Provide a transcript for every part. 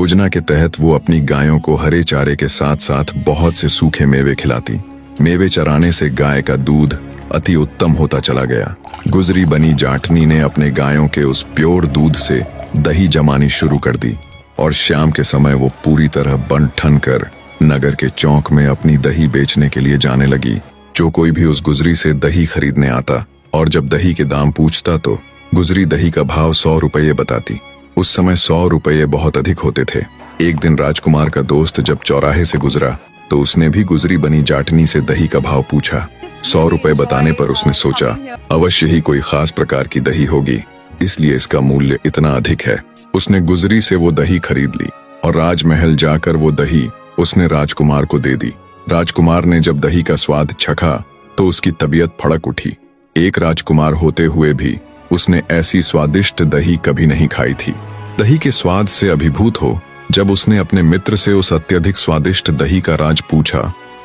योजना के तहत वो अपनी गायों को हरे चारे के साथ साथ बहुत से सूखे मेवे खिलाती। मेवे चराने से गाय का दूध अति उत्तम होता चला गया। गुजरी बनी जाटनी ने अपने गायों के उस प्योर दूध से दही जमानी शुरू कर दी और शाम के समय वो पूरी तरह बन ठन कर नगर के चौक में अपनी दही बेचने के लिए जाने लगी। जो कोई भी उस गुजरी से दही खरीदने आता और जब दही के दाम पूछता तो गुजरी दही का भाव 100 रुपये बताती। उस समय 100 रुपये बहुत अधिक होते थे। एक दिन राजकुमार का दोस्त जब चौराहे से गुजरा तो उसने भी गुजरी बनी जाटनी से दही का भाव पूछा। 100 रुपये बताने पर उसने सोचा अवश्य ही कोई खास प्रकार की दही होगी, इसलिए इसका मूल्य इतना अधिक है। उसने गुजरी से वो दही खरीद ली और राजमहल जाकर वो दही उसने राजकुमार को दे दी। राजकुमार ने जब दही का स्वाद चखा तो उसकी तबीयत फड़क उठी। एक राजकुमार होते हुए भी उसने ऐसी स्वादिष्ट दही कभी नहीं खाई थी। दही के स्वाद से अभिभूत हो जब उसने अपने मित्र से उस अत्यधिक स्वादिष्ट दही का राज पूछा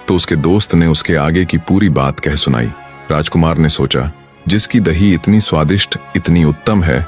तो उसके दोस्त ने उसके आगे की पूरी बात कह सुनाई। राजकुमार ने सोचा जिसकी दही इतनी स्वादिष्ट इतनी उत्तम है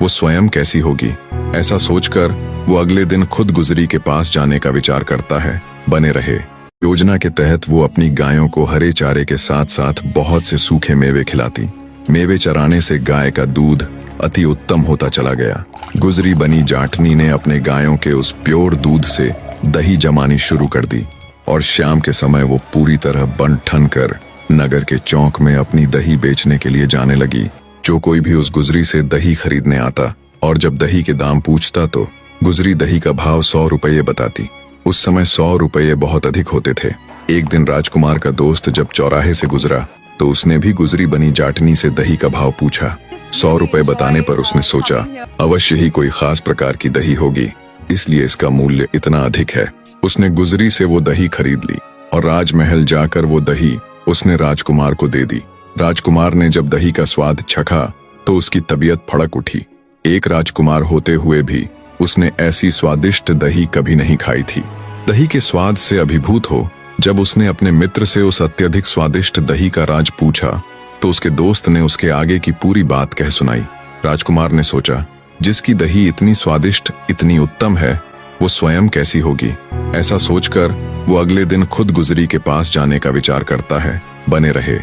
वो स्वयं कैसी होगी। ऐसा सोचकर वो अगले दिन खुद गुजरी के पास जाने का विचार करता है। बने रहे। योजना के तहत वो अपनी गायों को हरे चारे के साथ साथ बहुत से सूखे मेवे खिलाती। मेवे चराने से गाय का दूध अति उत्तम होता चला गया। गुजरी बनी जाटनी ने अपने गायों के उस प्योर दूध से दही जमानी शुरू कर दी और शाम के समय वो पूरी तरह बन ठन कर नगर के चौक में अपनी दही बेचने के लिए जाने लगी। जो कोई भी उस गुजरी से दही खरीदने आता और जब दही के दाम पूछता तो गुजरी दही का भाव 100 रुपये बताती। उस समय 100 रुपये बहुत अधिक होते थे। एक दिन राजकुमार का दोस्त जब चौराहे से गुजरा तो उसने भी गुजरी बनी जाटनी से दही का भाव पूछा। 100 रुपये बताने पर उसने सोचा अवश्य ही कोई खास प्रकार की दही होगी, इसलिए इसका मूल्य इतना अधिक है। उसने गुजरी से वो दही खरीद ली और राजमहल जाकर वो दही उसने राजकुमार को दे दी। राजकुमार ने जब दही का स्वाद चखा तो उसकी तबीयत फड़क उठी। एक राजकुमार होते हुए भी उसने ऐसी स्वादिष्ट दही कभी नहीं खाई थी। दही के स्वाद से अभिभूत हो जब उसने अपने मित्र से उस अत्यधिक स्वादिष्ट दही का राज पूछा तो उसके दोस्त ने उसके आगे की पूरी बात कह सुनाई। राजकुमार ने सोचा जिसकी दही इतनी स्वादिष्ट इतनी उत्तम है वो स्वयं कैसी होगी। ऐसा सोचकर वो अगले दिन खुद गुजरी के पास जाने का विचार करता है। बने रहे।